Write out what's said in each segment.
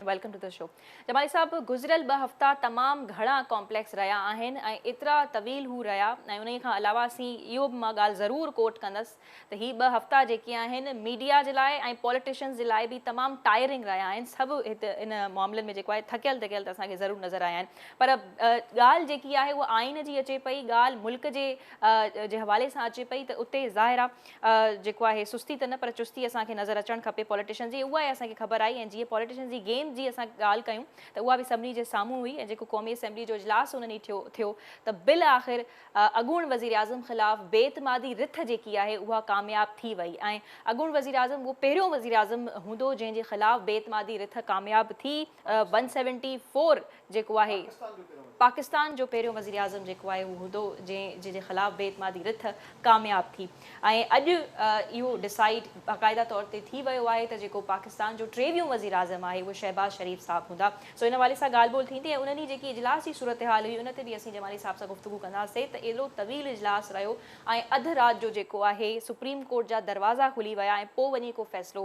Welcome to the show. Jamali sahab, गुज़िरियल 2 हफ़्ता तमामु घणा कॉम्प्लेक्स रहिया आहिनि ऐं एतिरा तवील हू रहिया ऐं उन खां अलावा असीं इहो बि मां ॻाल्हि ज़रूरु कोट कंदसि त ही 2 हफ़्ता जेके आहिनि मीडिया जे लाइ ऐं पॉलिटिशियंस जे लाइ बि तमामु टायरिंग रहिया आहिनि। सभु हिते इन मामलनि में जेको आहे थकियल त असांखे ज़रूरु नज़र आया आहिनि, पर ॻाल्हि जेकी आहे उहा आइन जी अचे पई, ॻाल्हि मुल्क जे हवाले सां अचे पई, त उते ज़ाहिर आहे जेको आहे सुस्ती त न पर चुस्ती असांखे नज़र अचणु खपे पॉलिटिशियन जी। उहा असांखे ख़बर आई ऐं जीअं पॉलिटिशियन जी गेम जी असां ॻाल्हि कयूं त उहा बि सभिनी जे साम्हूं हुई ऐं जेको क़ौमी असेंबली जो इजलास उन ॾींहुं थियो त बिल आख़िर अॻूण वज़ीर आज़म ख़िलाफ़ बेतमादी रिथ जेकी आहे उहा कामयाबु थी वई ऐं अॻूण वज़ीर आज़म उहो पहिरियों वज़ीर आज़म हूंदो जंहिंजे ख़िलाफ़ बेतमादी रिथ कामयाबु थी। 174 जेको आहे पाकिस्तान जो पहिरियों वज़ीर आज़म जेको आहे उहो हूंदो जंहिंजे ख़िलाफ़ बेतमादी रिथ कामयाबु थी ऐं अॼु इहो डिसाइड बाक़ाइदा तौर ते थी वियो आहे त जेको पाकिस्तान जो 23 वज़ीर आज़म आहे उहो शहबाज शरीफ़ साहब हूंदा। सो इन वाले सां ॻाल्हि ॿोल थींदी ऐं उन ॾींहुं जेकी इजलास जी सूरत हाल हुई उन ते बि असीं जमाली साहब सां गुफ़्तगू कंदासीं त एॾो तवील इजलास रहियो ऐं अधु राति जो जेको आहे सुप्रीम कोर्ट जा दरवाज़ा खुली विया ऐं पोइ वञी को फ़ैसिलो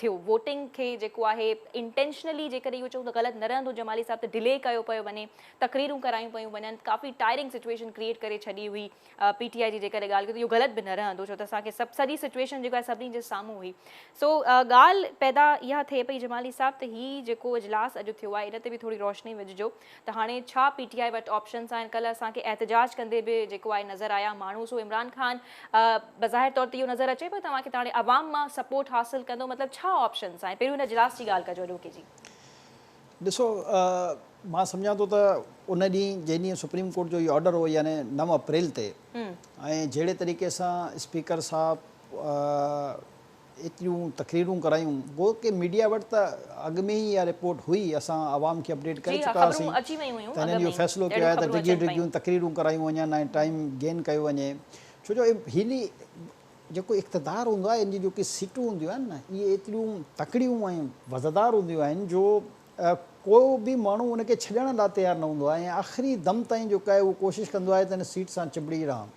थियो। वोटिंग खे जेको आहे इंटेंशनली जेकॾहिं इहो चऊं त ग़लति न रहंदो जमाली साहब, त डिले कयो पियो वञे, तकरीरूं करायूं पियूं वञनि, काफ़ी टायरिंग सिचुएशन क्रिएट करे छॾी हुई PTI जी जेकॾहिं ॻाल्हि कयूं त इहो ग़लति बि न रहंदो छो त असांखे सॼी सिचुएशन जेको आहे सभिनी जे साम्हूं हुई। सो ॻाल्हि पैदा इहा थिए पई जमाली साहब त हीउ जेको इजलास अॼु थियो आहे इन ते बि थोरी रोशनी विझिजो त हाणे छा PTI वटि ऑप्शन्स आहिनि। कल्ह असांखे एहतजाज कंदे बि जेको आहे नज़र आया माण्हू। सो इमरान ख़ान बज़ाहिर तौर ते इहो नज़र अचे पियो तव्हांखे त हाणे अवाम मां सपोर्ट हासिलु कंदो, मतिलबु छा ऑप्शन्स आहिनि? पहिरियों हिन इजलास जी ॻाल्हि कजो अॼोके जी। ॾिसो, मां सम्झां थो त उन ॾींहुं जंहिं ॾींहुं सुप्रीम कोर्ट जो इहो ऑर्डर हो यानी 9 अप्रैल ते ऐं जहिड़े तरीक़े सां स्पीकर साहब एतिरियूं तकरीरूं करायूं, गो की मीडिया वटि त अॻु में ई इहा रिपोर्ट हुई, असां आवाम खे अपडेट करे चुका हुआसीं त हिननि इहो फ़ैसिलो कयो आहे त डिघियूं डिघियूं तकरीरूं करायूं वञनि ऐं टाइम गेन कयो वञे। छो जो हिन जेको इक़्तिदारु हूंदो आहे, इन जी जेकी सीटूं हूंदियूं आहिनि न, इहे एतिरियूं तकड़ियूं ऐं वज़नदार हूंदियूं आहिनि जो को बि माण्हू उनखे छॾण लाइ तयारु न हूंदो आहे ऐं आख़िरी दम ताईं जेको आहे उहो कोशिशि कंदो आहे त हिन सीट सां चिबड़ी रहां।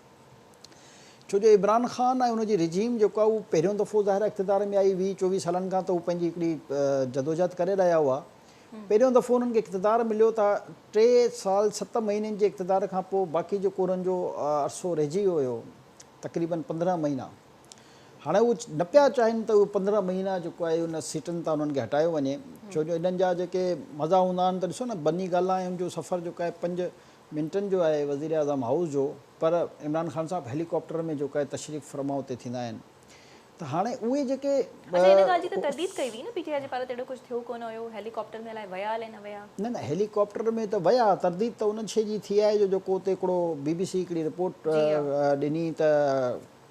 छो जो इमरान ख़ान ऐं उनजी रिजीम जेको आहे उहो पहिरियों दफ़ो ज़ाहिर इक़्तिदार में आई 20-24 सालनि खां त उहो पंहिंजी हिकिड़ी जदोजहद करे रहिया हुआ। पहिरियों दफ़ो उन्हनि खे इक़्तिदार मिलियो त 3 साल 7 महीननि जे इक़्तिदार खां पोइ बाक़ी जेको उन्हनि जो अरसो रहिजी वियो हुयो तक़रीबन 15 महीना, हाणे उहे न पिया चाहिनि त उहे 15 महीना जेको आहे उन सीटुनि तां उन्हनि खे हटायो वञे। छो जो इन्हनि जा जेके मज़ा हूंदा आहिनि त ॾिसो न, बनी ॻाल्हाइण जो सफ़र जेको आहे 5 मिंटनि जो आहे वज़ीर आज़म हाउस जो, पर इमरान ख़ान साहब हेलीकॉप्टर में जेको आहे तशरीफ़ फरमा उते थींदा आहिनि। त हाणे उहे जेके इन ॻाल्हि जी त तरदीद कई हुई न PTI जे पारां त अहिड़ो कुझु थियो कोन हुयो, हेलीकॉप्टर में अलाए विया अलाए न विया। न हेलीकॉप्टर में त विया, तरदीद त उन शइ जी थी आहे जो जेको उते हिकिड़ो BBC हिकिड़ी रिपोर्ट ॾिनी त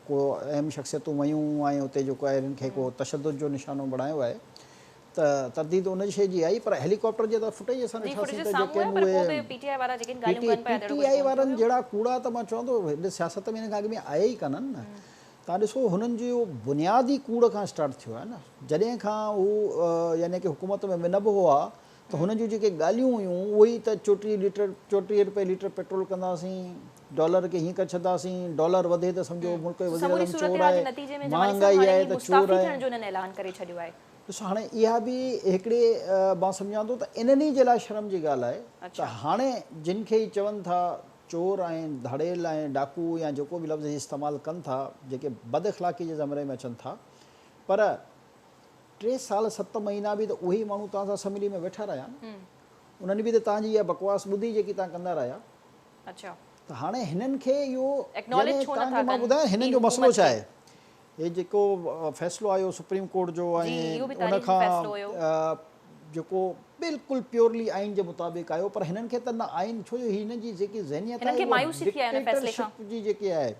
को अहम शख़्सियतूं वियूं ऐं उते जेको आहे हिननि खे को तशदुद जो निशानो बणायो आहे, त तरदीद उन शइ जी आई। पर हेलीकॉप्टर जे त फुटेज असां ॾिठासीं त जेके आहिनि उहे PTI वारनि जहिड़ा कूड़ा त मां चवां थो हेॾे सियासत में हिन खां अॻु में आया ई कान्हनि न। तव्हां ॾिसो हुननि जो बुनियादी कूड़ खां स्टार्ट थियो आहे न, जॾहिं खां हू यानी की हुकूमत में न बि हुआ त हुन जूं जेके ॻाल्हियूं हुयूं उहे ई त 34 रुपए लीटर पेट्रोल कंदासीं, डॉलर खे हीअं करे छॾंदासीं, डॉलर वधे त सम्झो मुल्क जो वज़ीर आज़म चोर आहे, महांगाई आहे त चोर आहे। ॾिसो हाणे इहा बि हिकिड़े मां सम्झां थो त इन्हनि जे लाइ शर्म जी ॻाल्हि आहे त हाणे जिन खे ई चवनि था चोर ऐं धड़ेल ऐं डाकू या जेको बि लफ़्ज़ इस्तेमालु कनि था, जेके बद अख़लाक़ी जे ज़मरे में अचनि था, पर 3 साल 7 महीना बि त उहे ई माण्हू तव्हां सां असेंबली में वेठा रहिया न, उन्हनि बि त तव्हांजी इहा बकवास ॿुधी जेकी तव्हां कंदा रहिया। त हाणे हिननि खे इहो तव्हांखे मां ॿुधायां हिननि जो मसइलो छा आहे। हे जेको फ़ैसिलो आयो सुप्रीम कोर्ट जो ऐं उन खां जेको बिल्कुलु प्योरली आइन जे मुताबिक़ आयो, पर हिननि खे त न आइन, छो जो हिन जी जेकी ज़हनियत आहे डिक्टेटरशिप जी जेकी आहे।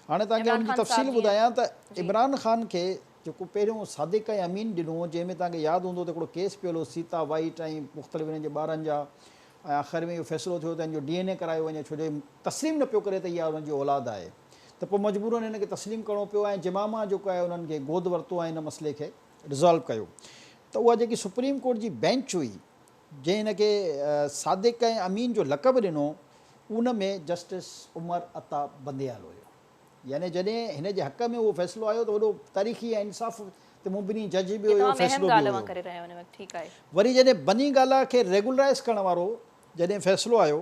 हाणे तव्हांखे हुनजी तफ़सील ॿुधायां त इमरान ख़ान खे जेको पहिरियों सादिक ऐं अमीन ॾिनो, जंहिंमें तव्हांखे यादि हूंदो त हिकिड़ो केस पियो हुयो सीता वाइट ऐं मुख़्तलिफ़ हिननि जे ॿारनि जा, ऐं आख़िर में इहो फ़ैसिलो थियो त हिन जो DNA करायो वञे, छो जो तस्लीम न पियो करे त इहा हुननि जी औलाद आहे, त पोइ मजबूरन हिन खे तस्लीम करिणो पियो ऐं जिमामा जेको आहे उन्हनि खे गोद वरितो ऐं हिन मसइले खे रिज़ॉल्व कयो। त उहा जेकी सुप्रीम कोर्ट जी बेंच हुई जंहिं हिन खे सादिक ऐं अमीन जो लक़ब ॾिनो, उन में जस्टिस उमर अता बंदियाल हुयो। यानी जॾहिं हिन जे हक़ में उहो फ़ैसिलो आयो त वॾो तारीख़ी ऐं इंसाफ़ त मुंबिनी जज बि ये हुयो, तमामु अहम फ़ैसिलो बि ॻाल्हि हुयो। मां करे रहिया आहियो हिन वक़्तु, ठीकु आहे। वरी जॾहिं बनी ॻाल्हि खे रेगुलराइज़ करण वारो जॾहिं फ़ैसिलो आयो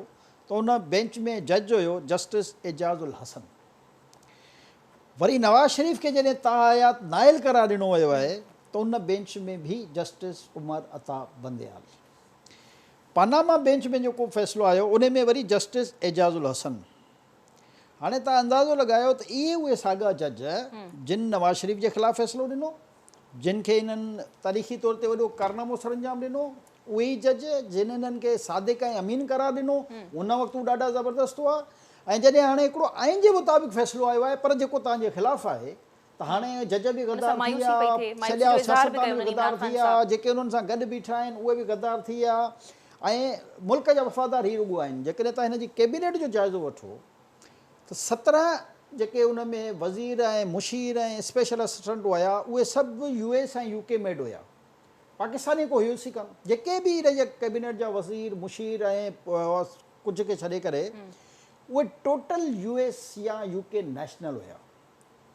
त उन बेंच में जज हुयो जस्टिस एजाज़ उल हसन। वरी नवाज़ शरीफ़ खे जॾहिं तायात नाइल करार ॾिनो वियो आहे त उन बेंच में बि जस्टिस उमर अता बंदयाल। पानामा बेंच में जेको फ़ैसिलो आयो उन में वरी जस्टिस एजाज़ उल हसन। हाणे तव्हां अंदाज़ो लॻायो त इहे उहे साॻा जज जिन नवाज़ शरीफ़ जे ख़िलाफ़ु फ़ैसिलो ॾिनो, जिन खे इन्हनि तारीख़ी तौर ते वॾो कारनामो सरंजाम ॾिनो, उहे ई जज जिन इन्हनि खे सादिक ऐं अमीन करार ॾिनो, उन वक़्तु उहे ॾाढा ज़बरदस्त हुआ। ऐं जॾहिं हाणे हिकिड़ो आइन जे मुताबिक़ फ़ैसिलो आयो आहे पर जेको तव्हांजे ख़िलाफ़ु आहे, त हाणे जज बि गद्दार थी मायूसी विया, पई थिए, मायूसी सॼा जो इज़हार बि सियासतदान कयो बि उन्हनि गद्दार इमरान थी ख़ान विया, साहब। जेके उन्हनि सां गॾु बीठा आहिनि उहे बि गद्दार थी विया। ऐं मुल्क जा वफ़ादार ही रुॻो आहिनि। जेकॾहिं तव्हां हिन जी कैबिनेट जो जाइज़ो वठो त 17 जेके उन में वज़ीर ऐं मुशीर ऐं स्पेशल असिस्टेंट हुया उहे सभु US ऐं UK मेड हुया, पाकिस्तानी को हुयुसि ई कान। जेके बि हिन जे कैबिनेट जा वज़ीर मुशीर ऐं कुझु खे छॾे करे उहे टोटल US या UK नेशनल हुया।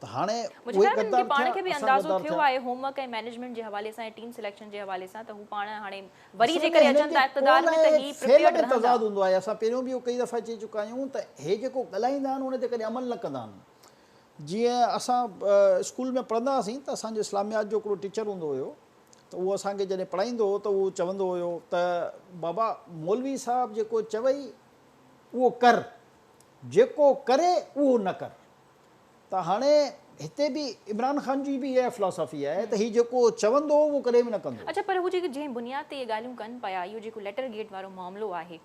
त हाणे मुझे उहे ख़्याल में गद्दार उनखे पाण थिया, खे बि असां अंदाज़ो गद्दार थियो थिया। आहे होमवर्क ऐं मैनेजमेंट जे हवाले सां ऐं टीम सिलेक्शन जे हवाले सां, त हू पाण हाणे वरी असल में जेकॾहिं हिननि अचनि जे था इक़्तिदार में त क़ौल ही ऐं फेल प्रिपेयर्ड में रहंदा। तज़ाद हूंदो आहे। असां पहिरियों बि इहो कई दफ़ा चई चुका आहियूं त हे जेको ॻाल्हाईंदा आहिनि उन ते कॾहिं अमल न कंदा आहिनि। जीअं असां स्कूल में पढ़ंदा हुआसीं त असांजो इस्लामियात जो हिकिड़ो टीचर हूंदो हुयो, त उहो असांखे जॾहिं पढ़ाईंदो हो त उहो चवंदो हुयो त बाबा मौलवी साहब जेको चवई उहो कर, जेको करे उहो न कर। त हाणे हिते बि इमरान ख़ान जी बि इहा फिलॉसफी आहे त हीउ जेको चवंदो उहो कॾहिं बि न कंदो। अच्छा, पर हू जेके जंहिं बुनियाद ते इहे ॻाल्हियूं कनि पिया, इहो जेको लेटर गेट वारो मामिलो आहे,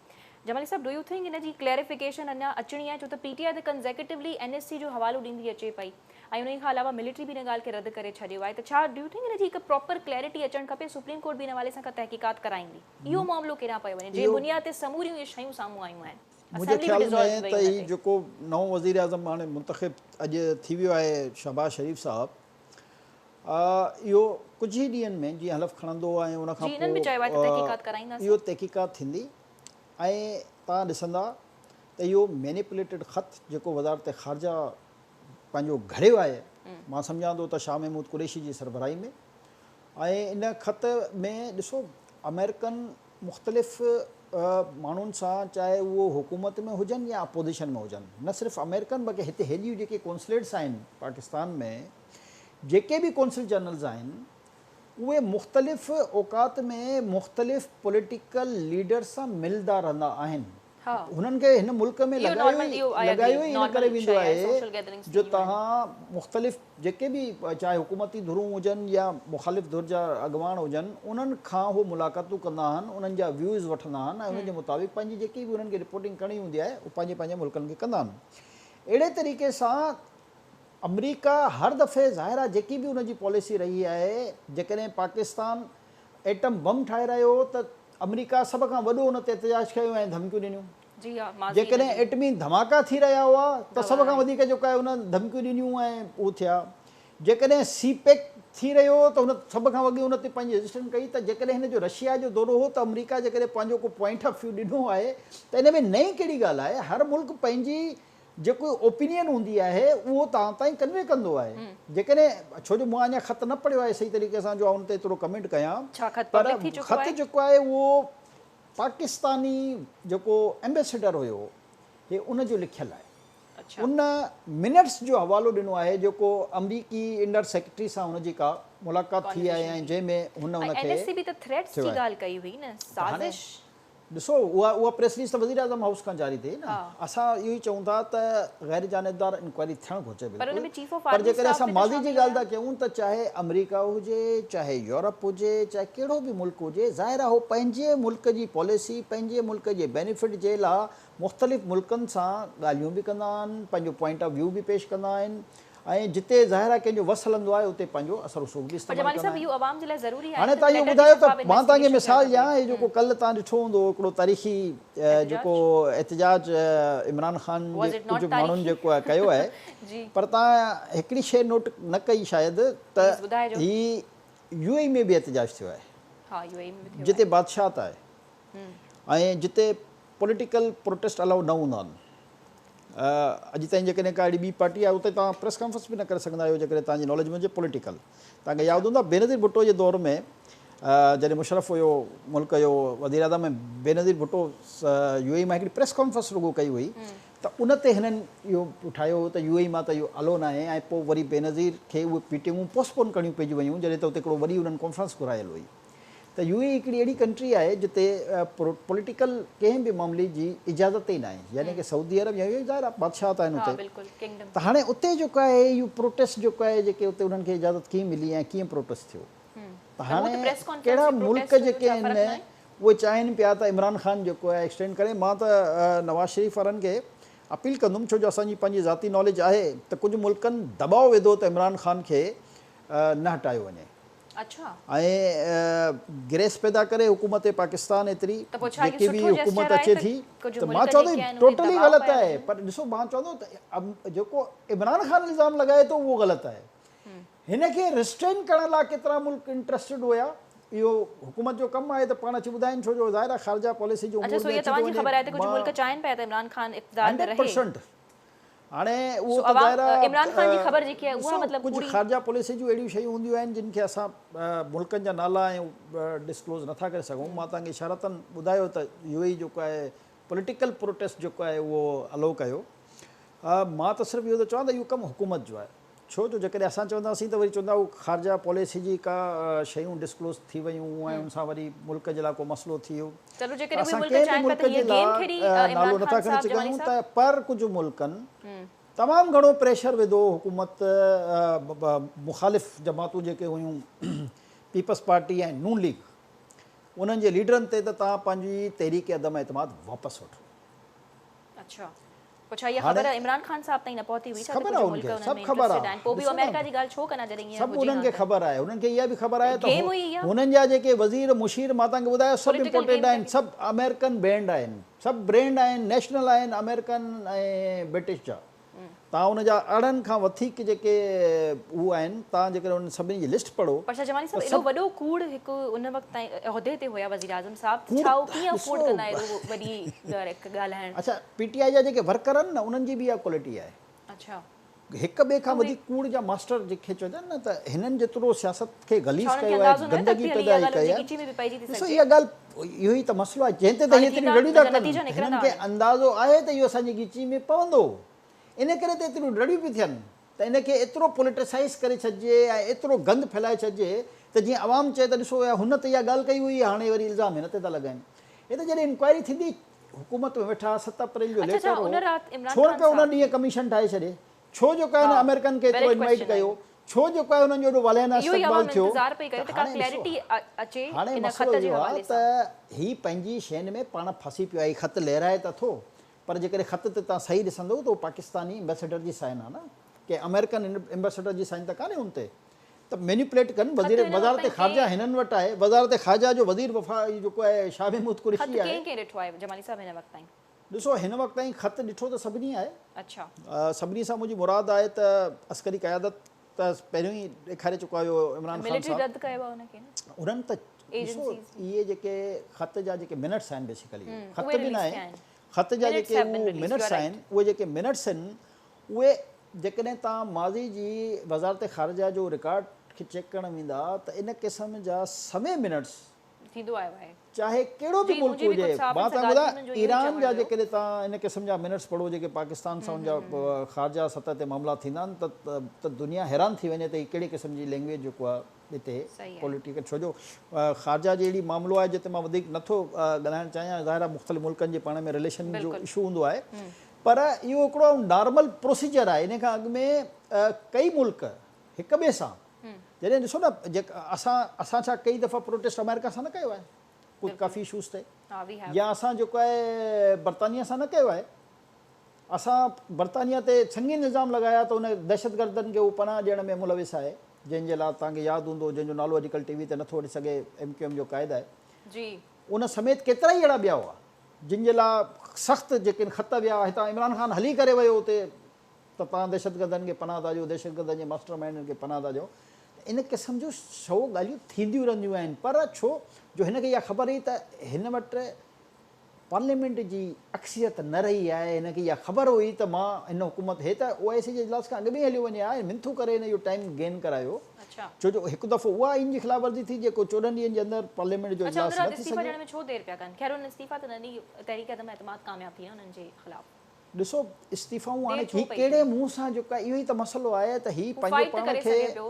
Jamali sahab, do you think in G clarification अञा अचणी आहे? छो त PTI त कंसेक्यूटिवली NSC जो हवालो ॾींदी अचे पई ऐं उन खां अलावा मिलिट्री बि इन ॻाल्हि खे रद्द करे छॾियो आहे। त छा डू यू थिंक इन जी हिकु प्रॉपर क्लैरिटी अचणु खपे? सुप्रीम कोर्ट बि इन हवाले सां का तहक़ीक़ात कराईंदी? इहो मामिलो केॾां पियो वञे जंहिं बुनियाद ते समूरियूं इहे शयूं साम्हूं आयूं आहिनि? मुंहिंजे ख़्याल में त ही जेको नओं वज़ीर आज़म हाणे मुंतख़िब अॼु थी वियो आहे शहबाज़ शरीफ़ साहब, इहो कुझु ई ॾींहंनि में जीअं हलफ़ खणंदो ऐं उन खां पोइ इहो तहक़ीक़ात थींदी। ऐं तव्हां ॾिसंदा त इहो मैनिपुलेटेड ख़त जेको वज़ारत ख़ारजा पंहिंजो घड़ियो आहे, मां सम्झां थो त शाह महमूद कुरैशी जी सरबराही में। ऐं इन ख़त में ॾिसो अमेरिकन मुख़्तलिफ़ माण्हुनि सां, चाहे उहो हुकूमत में हुजनि या अपोज़िशन में हुजनि, न सिर्फ़ु अमेरिकन बल्कि हिते हेॾियूं जेके कॉन्सुलेट्स आहिनि पाकिस्तान में, जेके बि कॉन्सल जनरल्स आहिनि उहे मुख़्तलिफ़ औक़ात में मुख़्तलिफ़ पॉलिटिकल लीडर्स सां मिलंदा रहंदा आहिनि। हुननि खे हिन मुल्क में लॻायो ई इन करे वेंदो आहे जो तव्हां मुख़्तलिफ़ जेके बि चाहे हुकूमती धुरूं हुजनि या मुख़ालिफ़ धुर जा अॻवान हुजनि, उन्हनि खां उहो मुलाक़ातूं कंदा आहिनि, उन्हनि जा व्यूज़ वठंदा आहिनि ऐं उनजे मुताबिक़ पंहिंजी जेकी बि उन्हनि खे रिपोर्टिंग करणी हूंदी आहे उहो पंहिंजे पंहिंजे मुल्कनि खे कंदा आहिनि। अहिड़े तरीक़े सां अमरीका हर दफ़े ज़ाहिर आहे जेकी बि उनजी पॉलिसी रही आहे, जेकॾहिं पाकिस्तान एटम बम ठाहे रहियो हो त अमरीका सभ खां वॾो उन ते एहतिजाज कयो ऐं धमकियूं ॾिनियूं। जेकॾहिं एटमी धमाका थी रहिया हुआ त सभ खां वधीक जेको आहे उन धमकियूं ॾिनियूं ऐं उहो थिया। जेकॾहिं CPEC थी रहियो हो त हुन सभ खां वधीक उन ते पंहिंजी रजिस्ट्रेशन कई। त जेकॾहिं हिन जो रशिया जो दौरो हो त अमरीका जेकॾहिं पंहिंजो को पॉइंट ऑफ व्यू ॾिनो आहे त इन में नई कहिड़ी ॻाल्हि आहे? हर मुल्क पंहिंजी जेको ओपिनियन हूंदी आहे उहो तव्हां ताईं कन्वे कंदो आहे। जेकॾहिं छो जो मां अञा ख़त न पढ़ियो आहे सही तरीक़े सां जो उन ते थोरो कमेंट कयां, पर ख़त जेको आहे उहो पाकिस्तानी जेको एम्बेसडर हुयो हे उनजो लिखियलु आहे। उन मिनट्स जो हवालो ॾिनो आहे जेको अमरीकी इंडर सेक्रेटरी सां हुनजी का मुलाक़ात थी आहे ऐं जंहिंमें हुन उनखे ॾिसो उहा प्रेस रिलीज़ त वज़ीर आज़म हाउस खां जारी थिए न। असां इहो ई चऊं था त गैर जानिबदार इंक्वायरी थियणु घुरिजे बिल्कुलु। पर जेकॾहिं असां माज़ी जी ॻाल्हि था कयूं त चाहे अमरीका हुजे, चाहे यूरोप हुजे, चाहे कहिड़ो बि मुल्क हुजे, ज़ाहिर आहे उहो पंहिंजे मुल्क जी पॉलिसी, पंहिंजे मुल्क जे बेनिफिट जे लाइ मुख़्तलिफ़ मुल्कनि सां ॻाल्हियूं बि कंदा आहिनि, पंहिंजो पॉइंट ऑफ व्यू बि पेश कंदा आहिनि ऐं जिते ज़ाहिर आहे कंहिंजो वस हलंदो आहे उते पंहिंजो असर रसूख़ बि इस्तेमालु कंदा आहिनि। हाणे तव्हां इहो ॿुधायो त मां तव्हांखे मिसाल ॾियां, हे जेको कल्ह तव्हां ॾिठो हूंदो हिकिड़ो तारीख़ी जेको एहतिजाज इमरान ख़ान जे कुझु माण्हुनि जेको आहे कयो आहे, पर तव्हां हिकिड़ी शइ नोट न कई शायदि त ही UAE में बि एहतिजाज थियो आहे जिते बादशाहत आहे ऐं जिते पॉलिटिकल प्रोटेस्ट अलाउ न हूंदा आहिनि। अॼु ताईं जेकॾहिं का अहिड़ी ॿी पार्टी आहे उते तव्हां प्रेस कॉन्फ्रेंस बि न करे सघंदा आहियो जेकॾहिं तव्हांजी नॉलेज में हुजे पॉलिटिकल। तव्हांखे यादि हूंदो आहे बेनज़ीर भुट्टो जे दौर में जॾहिं मुशरफ हुयो मुल्क जो वज़ीर आज़म में बेनज़ीर भुट्टो UAE मां हिकिड़ी प्रेस कॉन्फ्रेंस रुगो कई हुई त उन ते हिननि इहो उठायो त UAE मां त इहो अलो न आहे ऐं पोइ वरी बेनज़ीर खे उहे मीटिंगूं पोस्टपोन करणियूं पइजी वियूं जॾहिं त उते हिकिड़ो वॾी उन्हनि कॉन्फ्रेंस घुरायल हुई। त UAE हिकिड़ी अहिड़ी कंट्री आहे जिते पॉलिटिकल कंहिं बि मामले जी इजाज़त ई न आहे, यानी कि सऊदी अरब या ज़ाहिर बादशाह त आहिनि उते। त हाणे उते जेको आहे इहो प्रोटेस्ट जेको आहे जेके उते उन्हनि खे इजाज़त कीअं मिली ऐं कीअं प्रोटेस्ट थियो। त हाणे कहिड़ा मुल्क जेके आहिनि उहे चाहिनि पिया त इमरान ख़ान जेको आहे एक्सटेंड करे। मां त नवाज़ शरीफ़ वारनि खे अपील कंदुमि छो जो असांजी पंहिंजी ज़ाती नॉलेज आहे त कुझु मुल्कनि दबाव विधो त इमरान ख़ान खे न हटायो वञे ऐं ग्रेस पैदा करे हुकूमत पाकिस्तान एतिरी जेकी बि हुकूमत अचे थी त मां चवंदो टोटली ग़लति आहे। पर ॾिसो मां चवंदो त जेको इमरान ख़ान इल्ज़ाम लॻाए थो उहो ग़लति आहे। हिन खे रिस्ट्रेन करण लाइ केतिरा मुल्क इंट्रस्टेड हुया इहो हुकूमत जो कमु आहे त पाण अची ॿुधाइनि छो जो ज़ाहिर आहे ख़ारजा पॉलिसी जो 100%। हाणे उहो त ज़ाहिर आहे कुझु ख़ारजा पॉलिसी जूं अहिड़ियूं शयूं हूंदियूं आहिनि जिन खे असां मुल्कनि जा नाला ऐं डिस्क्लोज़ नथा करे सघूं। मां तव्हांखे इशारतन ॿुधायो त UAE जेको आहे पॉलिटिकल प्रोटेस्ट जेको आहे उहो अलो कयो। मां त सिर्फ़ु इहो त चवां त इहो कमु हुकूमत जो आहे छो जो जेकॾहिं असां चवंदासीं त वरी चवंदा ख़ारजा पॉलिसी जी का शयूं डिस्क्लोज़ थी वियूं ऐं उन सां वरी मुल्क जे लाइ को मसइलो थी वियो असां कंहिं बि मुल्क जे लाइ नालो नथा करे सघूं त पर कुझु मुल्कनि तमामु घणो प्रेशर विधो हुकूमत मुख़ालिफ़ जमातूं जेके हुयूं पीपल्स पार्टी ऐं नून लीग उन्हनि जे लीडरनि ते त तव्हां पंहिंजी तहरीक अदम एतमाद वापसि वठो। अच्छा इमरान ख़ान साहब ताईं न पहुती हुई ख़बर आहे उनखे सभु ख़बर आहे पोइ बि अमेरिका जी ॻाल्हि छो कना जॾहिं सभु उन्हनि खे ख़बर आहे उन्हनि खे इहा बि ख़बर आहे त हुननि जा जेके वज़ीर मुशीर मां तव्हांखे ॿुधायो सभु इम्पोर्टेंट आहिनि सभु अमेरिकन ब्रांड आहिनि सभु ब्रांड आहिनि नेशनल आहिनि अमेरिकन ऐं ब्रिटिश जा। तव्हां हुन जा अड़नि खां वधीक जेके उहे आहिनि तव्हां जेकर उन सभिनी जी लिस्ट पढ़ो। पर जमानी साहब एॾो वॾो कूड़ हिकु उन वक़्तु ताईं उहिदे ते हुया वज़ीर आज़म साहब छा कीअं अफोर्ड कंदा एॾो वॾी ॻाल्हाइण। अच्छा PTI जा जेके वर्कर आहिनि न उन्हनि जी बि इहा क्वालिटी आहे। अच्छा हिक ॿिए खां वधीक कूड़ जा मास्टर जेके चवंदा आहिनि न त हिननि जेतिरो सियासत खे गलीज़ कयो आहे गंदगी पैदा कई आहे। ॾिसो इहा ॻाल्हि इहो ई त मसइलो आहे जंहिं ते त हेतिरी रड़ियूं था कनि हिननि खे अंदाज़ो आहे त इहो असांजी ॻिची में पवंदो इन करे त एतिरियूं रड़ियूं पई थियनि त इनखे एतिरो पोलिटिसाइज़ करे छॾिजे ऐं एतिरो गंद फैलाए छॾिजे त जीअं आवाम चए त ॾिसो हुन त इहा ॻाल्हि कई हुई हाणे वरी इल्ज़ाम हिन ते था लॻाइनि। हे त जॾहिं इंक्वायरी थींदी हुकूमत में वेठा 7 अप्रैल जो लेटर हो छो न पियो उन ॾींहुं कमीशन ठाहे छॾे छो जेको आहे न अमेरिकन खे एतिरो इनवाइट कयो छो जेको आहे हुननि जो एॾो वालियाना इस्तक़बाल थियो। हाणे मसइलो इहो आहे त हीअ पंहिंजी शयुनि में पाण फसी पियो आहे ख़त लहिराए त थो पर जेकॾहिं ख़त ते तव्हां सही ॾिसंदो त उहो पाकिस्तानी एम्बेसडर जी साइन आहे न की अमेरिकन एम्बेसडर जी साइन त कान्हे हुन ते त मैनिपुलेट कनि वज़ारत ख़ारजा हिननि वटि आहे वज़ारत ख़ारजा जो वज़ीर वफ़ा जेको आहे शाह महमूद कुरैशी आहे। ॾिसो हिन वक़्त ताईं ख़त ॾिठो त सभिनी आहे। अच्छा सभिनी सां मुंहिंजी मुराद आहे त अस्करी क़यादत त पहिरियों ई ॾेखारे चुका हुयो इमरान ख़ान साहब उन्हनि त ॾिसो इहे जेके ख़त जा जेके मिनट्स आहिनि बेसिकली ख़त बि न आहे ख़त जा जेके मिनट्स आहिनि उहे जेके मिनट्स आहिनि उहे जेकॾहिं तव्हां माज़ी जी वज़ारत ख़ारजा जो रिकॉर्ड खे चेक करणु वेंदा त इन क़िस्म जा सभई मिनट्स थींदो आहे चाहे कहिड़ो बि मुल्क हुजे। मां तव्हांखे ॿुधायां ईरान जा जेकॾहिं तव्हां इन क़िस्म जा मिनट्स पढ़ो जेके पाकिस्तान सां उनजा ख़ारजा सतह ते मामला थींदा आहिनि त दुनिया हैरान थी वञे त हीअ कहिड़े क़िस्म जी लैंग्वेज जेको आहे हिते पॉलिटिकल छो जो ख़ारजा जी अहिड़ी मामिलो आहे जिते मां वधीक नथो ॻाल्हाइणु चाहियां ज़ाहिर आहे मुख़्तलिफ़ मुल्कनि जे पाण में रिलेशन जो इशू हूंदो आहे पर इहो हिकिड़ो नॉर्मल प्रोसीजर आहे। इन खां अॻु में कई मुल्क हिक ॿिए सां जॾहिं ॾिसो न जेका असां छा कई दफ़ा प्रोटेस्ट अमेरिका सां न कयो आहे कुझु काफ़ी इशूज़ ते या असां जेको आहे बर्तानिया सां न कयो आहे। असां बर्तानिया ते संगीन इल्ज़ाम लॻाया त उन दहशतगर्दनि खे उहो पनाह ॾियण में मुलविस आहे जंहिंजे लाइ तव्हांखे यादि हूंदो जंहिंजो नालो अॼुकल्ह TV ते नथो वठी सघे MQM जो क़ाइदु आहे उन समेत केतिरा ई अहिड़ा ॿिया हुआ जिन जे लाइ सख़्तु जेके ख़त विया हितां इमरान ख़ान हली करे वियो हुते त तव्हां दहशतगर्दनि खे पनाह था ॾियो दहशतगर्दनि जे मास्टर माइंडनि खे पनाह था ॾियो। इन क़िस्म जूं 100 ॻाल्हियूं थींदियूं रहंदियूं आहिनि पर छो जो हिनखे इहा ख़बर हुई त हिन वटि पार्लियामेंट जी अक्सियत न रही आहे, हिनखे इहा ख़बर हुई त मां हिन हुकूमत हे त OIC जे इजलास खां अॻु में हलियो वञे आहे, मिंथू करे हिन जो टाइम गेन करायो। अच्छा छो जो हिकु दफ़ो उहा इन जी ख़िलाफ़ वर्ज़ी थी जेको 14 ॾींहंनि जे अंदरि पार्लियामेंट जो अच्छा इजलास उनरा न थी इस्तीफ़ा सघे। ॾियण में छो देरि पिया कनि? ख़ैर उन इस्तीफ़ा त न ॾी, तहरीक अदम एतमाद कामयाब थी आहे उन्हनि जे ख़िलाफ़। ॾिसो इस्तीफ़ाऊं हाणे छो ही पई कहिड़े मुंहुं सां जेका इहो ई त मसइलो आहे त ही हू पंहिंजो फाइट त पाण करे खे सघे पियो।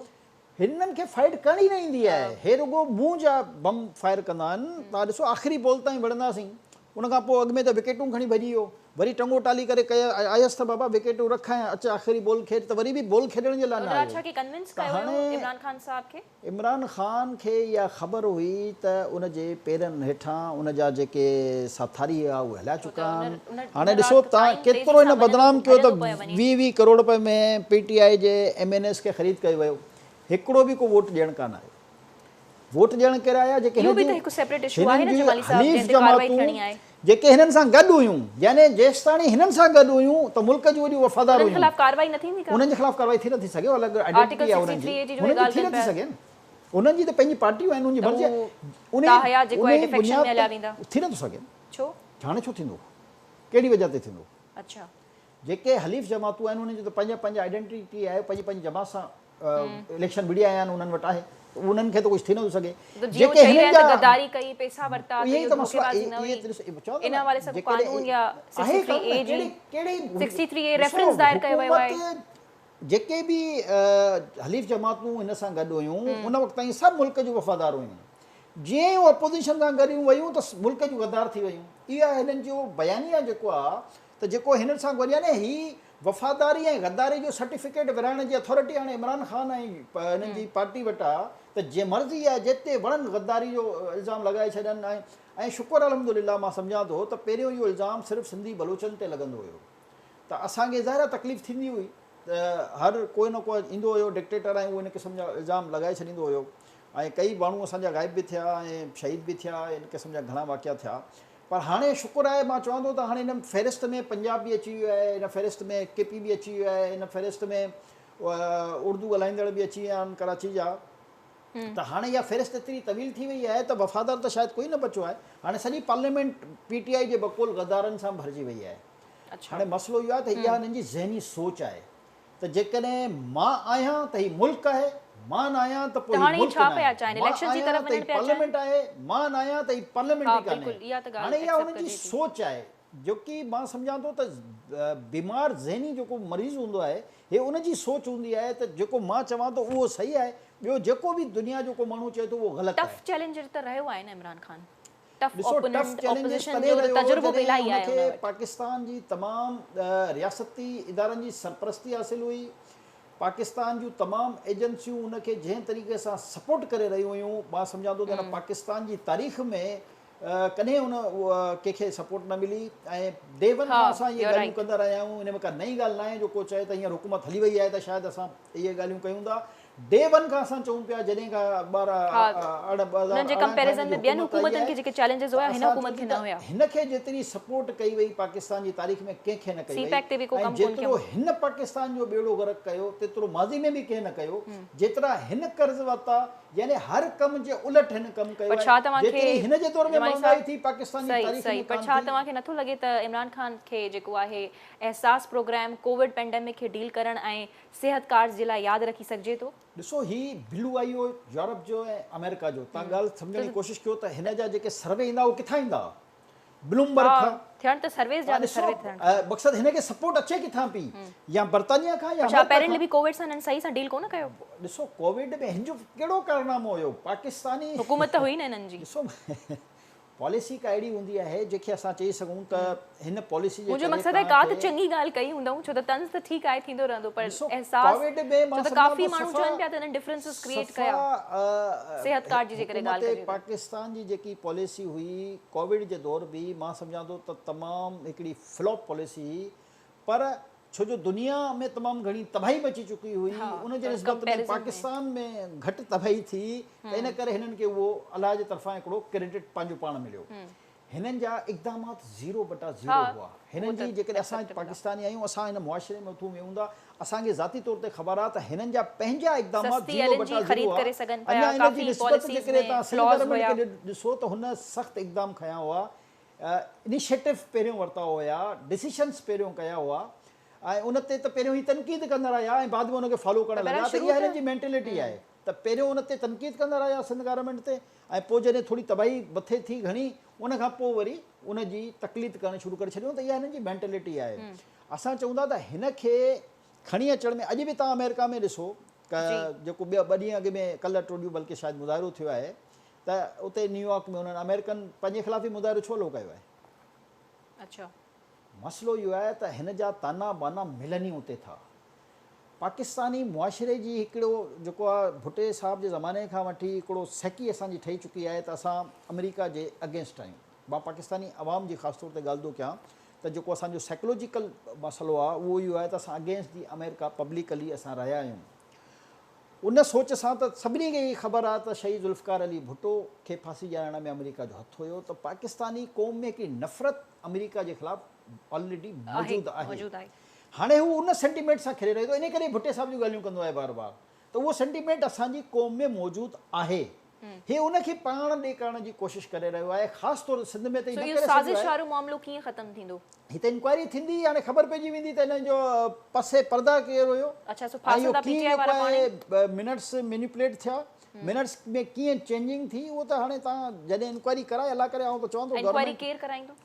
हिननि खे फाइट करणी न ईंदी आहे, हे रुॻो मुंहुं जा बम फायर कंदा आहिनि। तव्हां ॾिसो आख़िरी बॉल ताईं विढ़ंदासीं, उनखां पोइ अॻु में त विकेटूं खणी भॼी वियो, वरी टंगो टाली करे आयसि त बाबा विकेटूं रखां अच आख़िरी बॉल खेॾ, त वरी बि बॉल खेॾण जे लाइ न उनरा आयो। छा की कन्विंस त कयो हाणे हुयो इमरान खान साहब खे? इमरान ख़ान खे इहा ख़बर हुई त उन जे पेरनि हेठां उन जा जेके साथारी हुआ उहे हलिया चुका आहिनि। हाणे ॾिसो तव्हां केतिरो हिन बदनाम कयो त 20-20 करोड़ रुपए में PTI जे MNS खे ख़रीद कयो वियो, हिकिड़ो बि को वोट ॾियणु कान आयो। वोट ॾियण केरु आया? जेके इहो बि त हिकु सेपरेट इशू आहे न जमाली साहब, जंहिं ते कार्रवाई थियणी आहे। जेके हिननि सां गॾु हुयूं, यानी जेसिताणी हिननि सां गॾु हुयूं त मुल्क जूं वॾियूं वफ़ादार उन्हनि हुयूं, खिलाफ़ कार्रवाई न थींदी का? उन्हनि जे ख़िलाफ़ कार्रवाई थी नथी सघे, अलॻि आइडेंटिटी आहे उन्हनि जी, उन्हनि जी थी नथी सघे। उन्हनि जी त पंहिंजी पार्टियूं आहिनि, उनजी मर्ज़ी आहे, उन बुनियाद थी नथो सघे। छो? हाणे छो थींदो? कहिड़ी वजह ते थींदो? अच्छा जेके हलीफ़ जमातूं आहिनि उन्हनि जो त पंहिंजा आइडेंटिटी आहे, पंहिंजी जमात सां इलेक्शन विड़ी आया आहिनि, उन्हनि वटि आहे, उन्हनि खे त कुझु थी नथो सगे। जेके हिननि जा गद्दारी कई, पैसा वरिता, इहे त मसइला इन वाले सब कानून या 63A जी 63A रेफरेंस दायर कयो वियो आहे। जेके बि हलीफ़ जमातूं हिन सां गॾु हुयूं उन वक़्त ताईं सभु मुल्क जूं वफ़ादार हुयूं। जीअं ई उहे अपोज़िशन सां गॾु वयूं त मुल्क जूं गद्दार थी वयूं। इहा हिननि जो बयानिया जेको आहे त जेको हिननि सां गॾु यानी ही वफ़ादारी ऐं गद्दारी जो सर्टिफिकेट विराइण जी अथॉरिटी हाणे इमरान ख़ान ऐं हिननि जी पार्टी वटि आहे त जे मर्ज़ी आहे जिते वणनि गद्दारी जो इल्ज़ाम लॻाए छॾनि। ऐं शुक्र अल्हम्दुलिल्लाह मां सम्झां थो त पहिरियों इहो इल्ज़ाम सिर्फ़ु सिंधी बलोचनि ते लॻंदो हुयो, त असांखे ज़ाहिर तकलीफ़ थींदी हुई त हर कोई न कोई ईंदो हुयो डिक्टेटर ऐं उहो इन क़िस्म जा इल्ज़ाम लॻाए छॾींदो हुयो। ऐं कई माण्हू असांजा गाइब बि थिया ऐं शहीद बि थिया, इन क़िस्म जा घणा वाक़िया थिया। पर हाणे शुक्र आहे, मां चवां थो त हाणे हिन फ़हिरिस्त में पंजाब बि अची वियो आहे, हिन फ़हिरिस्त में KP बि अची वियो आहे, हिन फ़हिरिस्त में उर्दू ॻाल्हाईंदड़ बि अची विया आहिनि कराची जा। त हाणे इहा फ़हिरिस्त एतिरी तवील थी वई आहे त वफ़ादार त शायदि कोई न बचियो आहे। हाणे सॼी पार्लियामेंट PTI जे बक़ौल गद्दारनि सां भरिजी वई आहे। हाणे मसइलो इहो आहे त इहा हिननि जी ज़हनी सोच आहे त जेकॾहिं मां आहियां त हीउ मुल्क आहे, मां न आहियां त पोइ पार्लियामेंट आहे, मां न आहियां त हीउ पार्लियामेंट ई कान्हे। हाणे इहा हुननि जी सोच आहे जोकी मां सम्झां थो त बीमार ज़हनी जेको मरीज़ हूंदो आहे, हे उनजी सोच हूंदी आहे त जेको मां चवां थो उहो सही आहे, ॿियो जेको बि दुनिया जो को माण्हू चए थो उहो ग़लति आहे। टफ चैलेंजर त रहियो आहे न इमरान खान। पाकिस्तान जी तमामु रियासती इदारनि जी सरपरस्ती हासिलु हुई, पाकिस्तान जूं तमामु एजेंसियूं उनखे जंहिं तरीक़े सां सपोर्ट करे रहियूं हुयूं, मां सम्झां थो त पाकिस्तान जी तारीख़ में कॾहिं उन कंहिंखे सपोर्ट न मिली। ऐं देवन खां असां इहे ॻाल्हियूं कंदा रहिया आहियूं, इन में का नई ॻाल्हि न आहे जो को चए त हींअर हुकूमत हली वई आहे त शायदि असां इहे ॻाल्हियूं कयूं था। देवन खां असां चऊं पिया जॾहिं खां हिनखे जेतिरी सपोर्ट कई वई पाकिस्तान जी तारीख़ में कंहिंखे न कई वई। जेतिरो हिन पाकिस्तान जो बेड़ो गर्क कयो तेतिरो माज़ी में बि कंहिं न कयो, जेतिरा हिन कर्ज़ वरिता, यानी हर कम जे उलट हिन कमु कयो आहे। हिन जे दौर में महंगाई थी पाकिस्तान जी तारीख़ में। पर छा तव्हांखे नथो लॻे त इमरान खान खे जेको आहे एहसास प्रोग्राम कोविड पेंडेमिक खे डील करण ऐं सेहत कार्ड जे लाइ यादि रखी सघिजे थो? ॾिसो ही बिलू आई हो यूरोप जो ऐं अमेरिका जो। तव्हां ॻाल्हि सम्झण जी कोशिशि कयो त हिन जा जेके सर्वे ईंदा उहे किथां ईंदा? ब्लूमबर्ग खां। थियण त सर्वेस जा सर्वे थियण मक़सदु हिनखे सपोर्ट अचे किथां पई? या बर्तानिया खां या अपेरेंटली बि कोविड सां हिननि सही सां डील कोन कयो। ॾिसो कोविड में हिन जो कहिड़ो कारनामो हुयो? पाकिस्तानी हुकूमत त हुई न हिननि जी। ॾिसो पॉलिसी का अहिड़ी हूंदी आहे जेके असां चई सघूं त हिन पॉलिसी जे मुंहिंजो मक़सदु आहे का त चङी ॻाल्हि कई हूंदऊं, छो त तंज़ त ठीकु आहे थींदो रहंदो, पर एहसास कोविड में छो त काफ़ी माण्हू चवनि पिया त हिननि डिफरेंसेस क्रिएट कया सेहत कार्ड जी जेकॾहिं ॻाल्हि कजे। पाकिस्तान जी जेकी पॉलिसी हुई कोविड जे दौर बि मां सम्झां थो त तमामु हिकिड़ी फ्लॉप पॉलिसी हुई, पर छो जो दुनिया में तमामु घणी तबाही मची चुकी हुई, उनजे निस्बत में पाकिस्तान में घटि तबाही थी, त इन करे हिननि खे उहो अलाह जे तरफ़ां हिकिड़ो क्रेडिट पंहिंजो पाण मिलियो। हिननि जा इक़दामात 0/0 हुआ। हिननि जी जेकॾहिं असां पाकिस्तानी आहियूं, असां हिन मुआशिरे में उथूं वेहूं था, असांखे ज़ाती तौर ते ख़बर आहे त हिननि जा पंहिंजा इक़दामात 0/0 हुआ। अञा हिन जी निस्बत जेकॾहिं तव्हां ॾिसो त हुन सख़्तु इक़दाम खयां हुआ। इनिशिएटिव पहिरियों वरिता हुआ, डिसीशन्स पहिरियों कया हुआ ऐं उन ते त पहिरियों ई तनक़ीद कंदा रहिया ऐं बाद में उनखे फॉलो करणु लॻा। त इहा हिननि जी मेंटेलिटी आहे त पहिरियों उन ते तनक़ीद कंदा रहिया सिंध गवर्नमेंट ते ऐं पोइ जॾहिं थोरी तबाही मथे थी घणी उन खां पोइ वरी उन जी तक़लीद करणु शुरू करे छॾियूं। त इहा हिननि जी मेंटेलिटी आहे। असां चवंदा त हिन खे खणी अचण में अॼु बि तव्हां अमेरिका में ॾिसो जेको ॿ ॾींहं अॻु में कल्ह टियों बल्कि शायदि मुज़ाहिरो थियो आहे त उते न्यूयॉर्क में उन्हनि अमेरिकन पंहिंजे ख़िलाफ़ ई मुज़ाहिरो छो लो कयो आहे? अच्छा, मसइलो इहो आहे त हिन जा ताना बाना मिलनि ई उते था। पाकिस्तानी मुआशिरे जी हिकिड़ो जेको आहे भुटे साहब जे ज़माने खां वठी हिकिड़ो सेकी असांजी ठही चुकी आहे त असां अमेरिका जे अगेंस्ट आहियूं। मां पाकिस्तानी अवाम जी ख़ासि तौर ते ॻाल्हि थो कयां त जेको असांजो साइकोलॉजिकल मसइलो आहे उहो इहो आहे त असां अगेंस्ट दी अमेरिका पब्लिकली असां रहिया आहियूं। उन सोच सां त सभिनी खे इहा ख़बर आहे त शहीद ज़ुल्फ़िकार अली भुट्टो खे फांसी ॾियारण में अमेरिका जो हथु हुयो। त पाकिस्तानी क़ौम में हिकिड़ी नफ़रत अमेरिका जे ख़िलाफ़ ऑलरेडी मौजूदु आहे। हाणे हू उन सेंटीमेंट सां खेॾे रहे थो, इन करे भुट्टे साहिब जूं ॻाल्हियूं कंदो आहे बार बार। त उहो सेंटीमेंट असांजी क़ौम में मौजूदु आहे। हे उनखे पाण ॾेखारण जी कोशिशि करे रहियो आहे, ख़ासि तौर सिंध में। त साज़िश वारो मामिलो कीअं ख़तमु थींदो? हिते इंक्वायरी थींदी, हाणे ख़बर पइजी वेंदी त हिन जो पसे पर्दा केरु हुयो, मिनट्स मैनिपुलेट थिया, मिनट्स में कीअं चेंजिंग थी, उहो त हाणे तव्हां जॾहिं इंक्वायरी कराए अला करे आऊं त चवंदो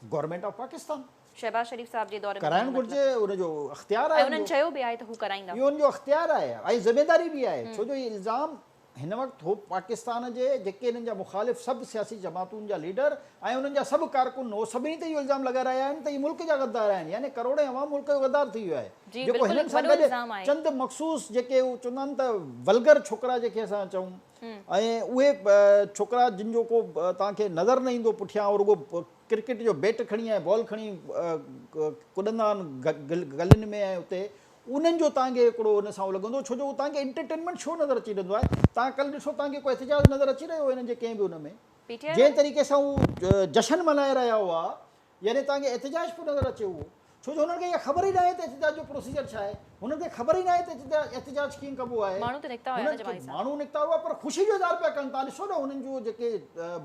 गवर्नमेंट ऑफ पाकिस्तान शहबाज शरीफ साहब जे दौर में कराइणु घुरिजे, उनजो इख़्तियार आहे। उन्हनि चयो बि आहे त हू कराईंदा, इहो उनजो इख़्तियार आहे ऐं ज़िमेदारी बि आहे। छो जो इल्ज़ाम हिन वक़्तु हो पाकिस्तान जे जेके हिननि जा मुख़ालिफ़ सभु सियासी जमातुनि जा लीडर ऐं उन्हनि जा सभु कारकुन हो सभिनी ते इहो इल्ज़ाम लॻाए रहिया आहिनि त इहे मुल्क जा गद्दार आहिनि। यानी करोड़े अवाम मुल्क जो गद्दार थी वियो आहे। जेको हिननि सां गॾु चंद मख़सूस जेके चवंदा आहिनि त वल्गर छोकिरा जेके असां चऊं ऐं उहे छोकिरा जिन जो को तव्हांखे नज़र न ईंदो पुठियां और रुगो क्रिकेट जो बैट खणी ऐं बॉल खणी कुॾंदा आहिनि गलियुनि में ऐं उते उन्हनि जो तव्हांखे हिकिड़ो हुन सां लॻंदो। छो जो तव्हांखे एंटरटेनमेंट शो नज़र अची रहंदो आहे। तव्हां कल्ह ॾिसो तव्हांखे कोई एहतिजाज नज़र अची रहियो हिननि जे कंहिं बि हुन में जंहिं तरीक़े सां हू जशन मल्हाए रहिया हुआ, यानी तव्हांखे एहतिजाज पियो नज़र अचे उहो। छो जो हुननि खे इहा ख़बर ई न आहे त एहतिजाज जो प्रोसीजर छा आहे, हुननि खे ख़बर ई न आहे त एहतिजाज कीअं कबो आहे। माण्हू निकिता हुआ पर ख़ुशी जो इज़हार पिया कनि। तव्हां ॾिसो न हुननि जो जेके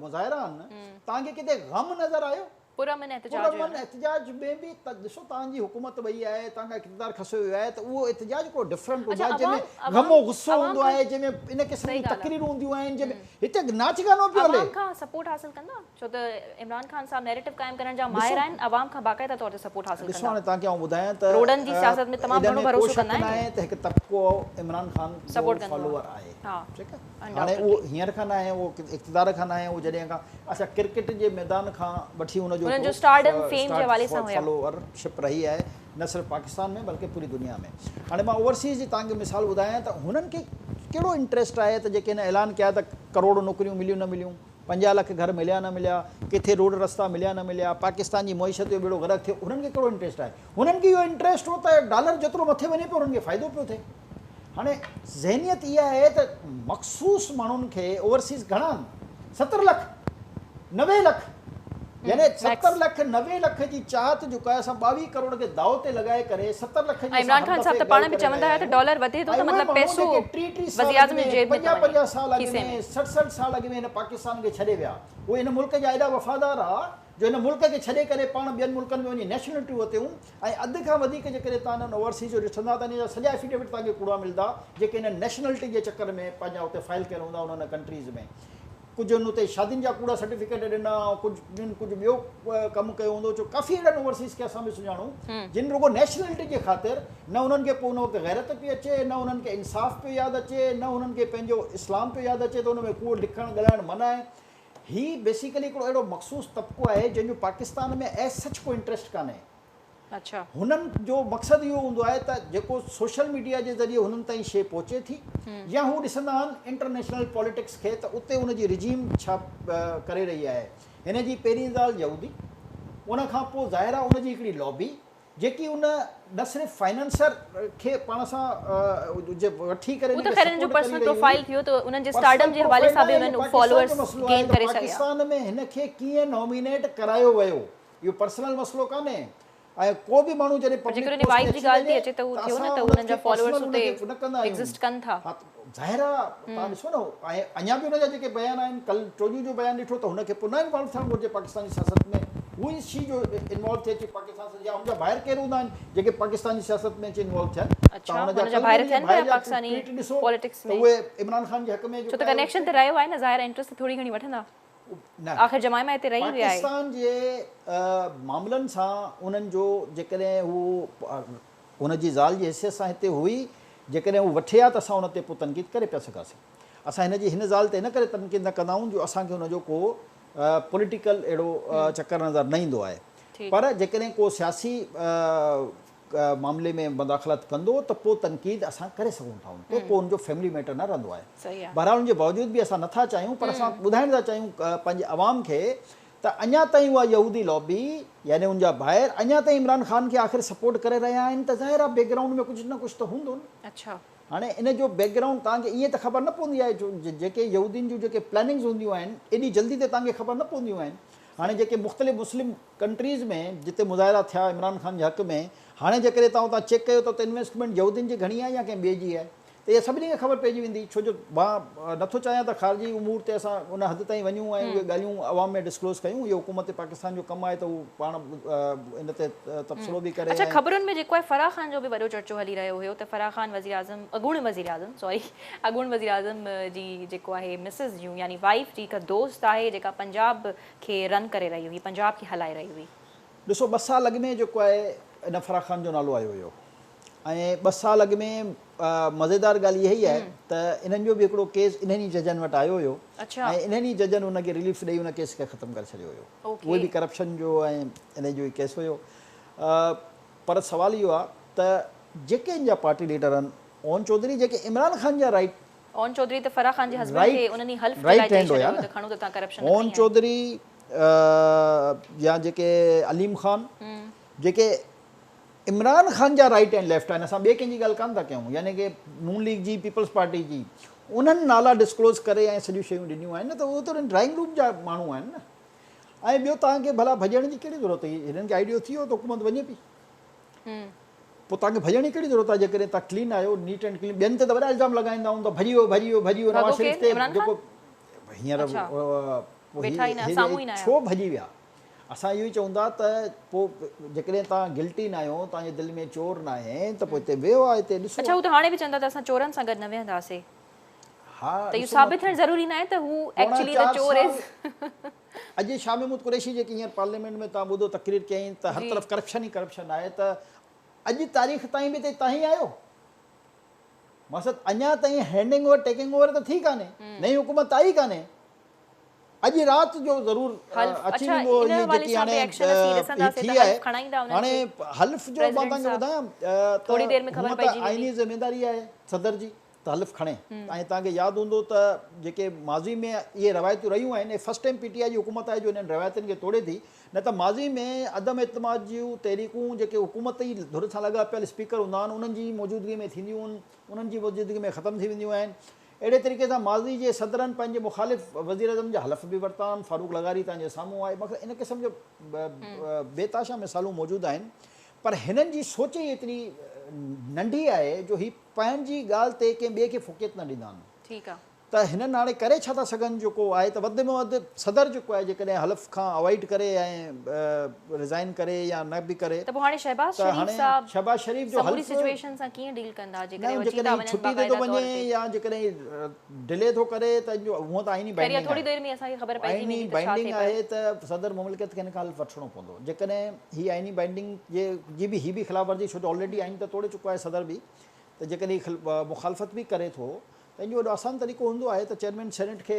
मुज़ाहिरा आहिनि, तव्हांखे किथे गम नज़र आयो? एहतिजाज में बि ॾिसो तव्हांजी हुकूमत वई आहे, तव्हांखां इक़्तिदार खसियो वियो आहे, त उहो एहतिजाज हिकिड़ो डिफरेंट हूंदो आहे जंहिंमें गमो गुस्सो हूंदो आहे, जंहिंमें इन क़िस्म जी तक़रीरूं हूंदियूं आहिनि, जंहिंमें हिते नाच गानो पियो हले। अवाम खां सपोर्ट हासिल कंदा, छो त इमरान खान साहब नैरेटिव काइम करण जा माहिर आहिनि, अवाम खां बाक़ाइदा तौर ते सपोर्ट हासिल कंदा। ॾिसो हाणे तव्हांखे आउं ॿुधायां त रोडन जी सियासत में तमामु घणो भरोसो कंदा आहिनि त हिकु तबक़ो इमरान खान जो फॉलोअर आहे। ठीकु आहे, हाणे उहो हींअर खां न आहे, उहो इक़्तिदार खां न आहे, उहो जॾहिं खां अच्छा क्रिकेट जे मैदान खां वठी हुनजो फॉलोअरशिप रही आहे, न सिर्फ़ु पाकिस्तान में बल्कि पूरी दुनिया में। हाणे मां ओवरसीज़ जी तव्हांखे मिसाल ॿुधायां त हुननि खे कहिड़ो इंट्रस्ट आहे त जेके हिन ऐलान कया त करोड़ नौकरियूं मिलियूं न मिलियूं, 50 लख घर मिलिया न मिलिया, किथे रोड रस्ता मिलिया न मिलिया, पाकिस्तान जी मईशत जो बेड़ो ग़रक़ थियो, हुननि खे कहिड़ो इंट्रस्ट आहे? हुननि खे इहो इंट्रस्ट हो त डॉलर जेतिरो मथे वञे पियो हुननि खे फ़ाइदो पियो थिए। हाणे ज़हनियत इहा आहे त मख़सूस माण्हुनि खे ओवरसीज़ घणा 70 लख 90 लख, यानी 70 लख 90 लख जी चाहत जेका आहे असां 22 करोड़ खे दाव ते लॻाए करे 70 लख जी इमरान खान साहब त पाण बि चवंदा हुआ त डॉलर वधे थो त मतलब पैसो वज़ीर आज़म जी जेब में 50 साल अॻु में 60 साल अॻु में हिन पाकिस्तान खे छॾे विया। उहे हिन मुल्क जा एॾा वफ़ादार आहे जो हिन मुल्क खे छॾे करे पाण ॿियनि मुल्कनि में वञी नेशनलिटियूं वरितियूं ऐं अधु खां वधीक जेकॾहिं तव्हां हिननि ओवरसीज़ जो ॾिसंदा त हिन जा सॼा एफिडेविट तव्हांखे कूड़ा मिलंदा जेके हिन नेशनलिटी जे चकर में पंहिंजा हुते फाइल कयल हूंदा उन्हनि कंट्रीज़ में। कुझु हुते शादियुनि जा कूड़ा सर्टिफिकेट ॾिना, कुझु ॿियो कमु कयो हूंदो। छो काफ़ी अहिड़नि ओवरसीज़ खे असां बि सुञाणूं जिन रुगो नेशनलिटी जे ख़ातिर न उन्हनि खे पोइ उन वक़्तु गैरत पई अचे, न उन्हनि खे इंसाफ़ पियो यादि अचे, न उन्हनि खे पंहिंजो इस्लाम पियो यादि अचे त उन में कूड़ो लिखणु ॻाल्हाइणु मना आहे। हीअ बेसिकली हिकिड़ो अहिड़ो मख़सूस तबिको आहे जंहिंजो पाकिस्तान में एज सच को इंट्रस्ट कान्हे। अच्छा, हुननि जो मक़सदु इहो हूंदो आहे त जेको सोशल मीडिया जे ज़रिए हुननि ताईं शइ पहुचे थी या हू ॾिसंदा आहिनि इंटरनेशनल पॉलिटिक्स खे त उते उनजी रिजीम छा करे रही आहे। हिन जी पहिरीं ॻाल्हि यहूदी, उन खां पोइ ज़ाहिर आहे उनजी हिकिड़ी लॉबी जेकी उन न सिर्फ़ु फाइनेंसर खे पाण सां वठी करे पाकिस्तान में हिन खे कीअं नॉमिनेट करायो वियो इहो पर्सनल मसइलो कान्हे। ऐं को बि माण्हू जॾहिं ज़ाहिर आहे तव्हां ॾिसो न ऐं अञा बि हुनजा जेके बयान आहिनि, कल्ह टोलियूं जो बयानु ॾिठो त हुनखे पुनः इन्वॉल्व थियणु घुरिजे पाकिस्तानी सियासत में। उहे शी जो इन्वॉल्व थिए अचे पाकिस्तान सां या हुनजा ॿाहिरि केरु हूंदा आहिनि जेके पाकिस्तान जी सियासत में अची इन्वॉल्व थिया अच्छा हुनजा ॿाहिरि थियनि पिया पाकिस्तानी पॉलिटिक्स में उहे इमरान ख़ान जे हक़ में छो त कनेक्शन त रहियो आहे न ज़ाहिर इंट्रस्ट थोरी घणी वठंदा आख़िर जमाइमा हिते रही विया आहे पाकिस्तान जे मामलनि सां उन्हनि जो जेकॾहिं हू हुनजी ज़ाल जी हैसियत सां हिते हुई जेकॾहिं हू वठे हा त असां हुन ते पोइ तनक़ीद करे पिया सघासीं असां हिन ज़ाल ते इन करे तनक़ीद न कंदा आहियूं जो असांखे हुनजो को पॉलिटिकल अहिड़ो चकर नज़र न ईंदो आहे पर जेकॾहिं को सियासी मामले में मुदाख़लत कंदो त पोइ तनक़ीद असां करे सघूं था त पोइ हुनजो फैमिली मैटर न रहंदो आहे बहरहाल हुनजे बावजूदि बि असां नथा चाहियूं पर असां ॿुधाइण था चाहियूं पंहिंजे अवाम खे त अञा ताईं उहा यहूदी लॉबी यानी उनजा ॿाहिरि अञा ताईं इमरान ख़ान खे आख़िर सपोर्ट करे रहिया आहिनि त ज़ाहिर आहे बैकग्राउंड में कुझु न कुझु त हूंदो न अच्छा हाणे इन जो बैकग्राउंड तव्हांखे ईअं त ख़बर न पवंदी आहे जो जेके यहूदियुनि जूं जेके प्लैनिंग्स हूंदियूं आहिनि एॾी जल्दी ते तव्हांखे ख़बर न पवंदियूं आहिनि हाणे जेके मुख़्तलिफ़ मुस्लिम कंट्रीज़ में जिते मुज़ाहिरा थिया इमरान ख़ान जे हक़ में हाणे जेकॾहिं तव्हां चेक कयो त इन्वेस्टमेंट यहूदियुनि जी घणी आहे या कंहिं ॿिए जी आहे त इहा सभिनी खे ख़बर पइजी वेंदी छो जो मां नथो चाहियां त ख़ारिजी उमूर ते असां उन हद ताईं वञूं ऐं उहे ॻाल्हियूं अवाम में डिस्क्लोज़ कयूं इहो हुकूमत पाकिस्तान जो कमु आहे त उहो पाण इन ते तबसरो बि करे अच्छा ख़बरुनि में जेको आहे फराह ख़ान जो बि वॾो चर्चो हली रहियो हुयो त फराह ख़ान वज़ीर आज़म अॻूणे वज़ीर आज़म जी जेको आहे मिसिस जूं यानी वाइफ जी हिकु दोस्त आहे जेका पंजाब खे रन करे रही हुई पंजाब खे हलाए रही हुई ॾिसो 2 साल अॻु में जेको आहे इन फराह ख़ान जो नालो आयो हुयो ऐं 2 साल अॻु में मज़ेदार ॻाल्हि इहा ई आहे त इन्हनि जो बि हिकिड़ो केस इन्हनि ई जजनि वटि आयो हुयो ऐं इन्हनि ई जजनि हुनखे रिलीफ ॾेई उन केस खे ख़तमु करे छॾियो हुयो उहे बि करप्शन जो ऐं इन जो ई केस हुयो पर सुवालु इहो आहे त जेके इन जा पार्टी लीडर आहिनि ओन चौधरी जेके इमरान ख़ान जा ओन चौधरी त फराह ख़ान जे हस्बैंड खे उन्हनि हल्फ राइट हैंड हुया त खणो त तव्हां करप्शन ओन चौधरी या जेके अलीम ख़ान जेके इमरान ख़ान जा राइट एंड लेफ्ट आहिनि असां ॿिए कंहिंजी ॻाल्हि कान था कयूं यानी की नून लीग जी पीपल्स पार्टी जी उन्हनि नाला डिस्क्लोज़ करे ऐं सॼियूं शयूं ॾिनियूं आहिनि न त उहे त ड्राइंग रूम जा माण्हू आहिनि न ऐं ॿियो तव्हांखे भला भॼण जी कहिड़ी ज़रूरत हुई हिननि खे आइडियो थी वियो त हुकूमत वञे पई पोइ तव्हांखे भॼण जी कहिड़ी ज़रूरत आहे जेकॾहिं तव्हां क्लीन आहियो नीट एंड क्लीन ॿियनि ते त वॾा इल्ज़ाम लॻाईंदा आहियूं त भॼी वियो नवाज़ शरीफ़ ते जेको हींअर छो भॼी विया असां इहो ई चवंदा त पोइ जेकॾहिं तव्हां गिल्टी न आहियो तव्हांजे दिलि में चोर न आहे त पोइ हिते वियो आहे हिते ॾिसो अच्छा हू त हाणे बि चवंदा त असां चोरनि सां गॾु न वेहंदासीं हा त इहो साबित थियणु ज़रूरी न आहे त हू एक्चुअली द चोर अॼु शाह महमूद कुरैशी जेकी हींअर पार्लियामेंट में तव्हां ॿुधो तकरीर कयईं त हर तरफ़ करप्शन ई करप्शन आहे त अॼु तारीख़ ताईं बि तव्हां ई आहियो मक़सदु अञा ताईं हैंडिंग ओवर टेकिंग ओवर त थी कान्हे नई हुकूमत आई कान्हे अॼु राति जो ज़रूरु अची वेंदो इहा जेकी हाणे थी आहे हाणे हल्फ जो मां तव्हांखे ॿुधायां त आइनी ज़िमेदारी आहे सदर जी त हल्फ खणे ऐं तव्हांखे यादि हूंदो त जेके माज़ी में इहे रवायतूं रहियूं आहिनि फस्ट टाइम पीटीआई जी हुकूमत आहे जो इन्हनि रवायतुनि खे तोड़े थी न त माज़ी में अदम एतमाद जूं तहरीकूं जेके हुकूमत जी धुर सां लॻा पियल स्पीकर हूंदा आहिनि उन्हनि जी मौजूदगी में थींदियूं आहिनि उन्हनि जी मौजूदगी में ख़तमु थी वेंदियूं आहिनि अहिड़े तरीक़े सां माज़ी जे सदरनि पंहिंजे मुख़ालिफ़ वज़ीर अज़म जा हलफ़ बि वरिता आहिनि फारूक लगारी तव्हांजे साम्हूं आहे मतिलबु इन क़िस्म जो बेताशा मिसालूं मौजूदु आहिनि पर हिननि जी सोच ई एतिरी नंढी आहे जो ही पंहिंजी ॻाल्हि ते कंहिं ॿिए खे फ़ुक़ियत न ॾींदा आहिनि ठीकु आहे त हिननि हाणे करे छा था सघनि जेको आहे त वधि में वधि सदर जेको आहे जेकॾहिं हलफ़ खां अवॉइड करे ऐं रिज़ाइन करे या न बि करे त पोइ हाणे शहबाज़ शरीफ़ जो पूरी सिचुएशन सां कीअं डील कंदा जेकॾहिं छुटी ते थो वञे या जेकॾहिं डिले थो करे त हूअं त आइनी बाइंडिंग थोरी देरि में असांखे ख़बर पइजी वेंदी आइनी बाइंडिंग आहे त सदर मुमलिकत खे हिन खां हल्फ वठिणो पवंदो जेकॾहिं हीअ आइनी बाइंडिंग जी बि ख़िलाफ़ वर्जी छो जो ऑलरेडी आइन त तोड़े चुको आहे सदर बि त जेकॾहिं मुखालफ़त बि करे थो त इहो वॾो आसान तरीक़ो हूंदो आहे त चेयरमैन सेनेट खे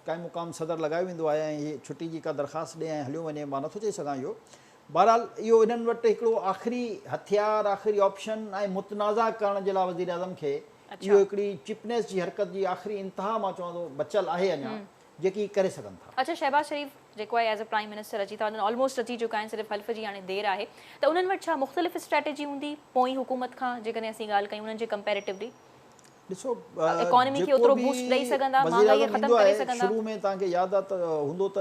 काइम मुक़ाम सदर लॻायो वेंदो आहे ऐं हीअ छुटी जी का दरख़्वास्त ॾे ऐं हलियो वञे मां नथो चई सघां इहो बहरहाल इहो हिननि वटि हिकिड़ो आख़िरी हथियार आख़िरी ऑप्शन ऐं मुतनाज़ा करण जे लाइ वज़ीर आज़म खे इहो हिकिड़ी चिपनेस जी हरकत जी आख़िरी इंतिहा मां चवां थो बचियल आहे अञा जेकी करे सघनि था अच्छा शहबाज़ शरीफ़ जेको आहे एज़ अ प्राइम मिनिस्टर अची था वञनि ऑलमोस्ट अची चुका आहिनि सिर्फ़ु हल्फ जी हाणे देरि आहे त उन्हनि वटि छा मुख़्तलिफ़ स्ट्रेटेजी हूंदी पोइ हुकूमत खां जेकॾहिं असीं ॻाल्हि कयूं उन्हनि जे कंपेरेटिवली ॾिसो इकोनॉमी खे ओतिरो बूस्ट ॾेई सघंदा महांगाई ख़तमु करे सघंदा शुरू में तव्हांखे यादि आहे त हूंदो त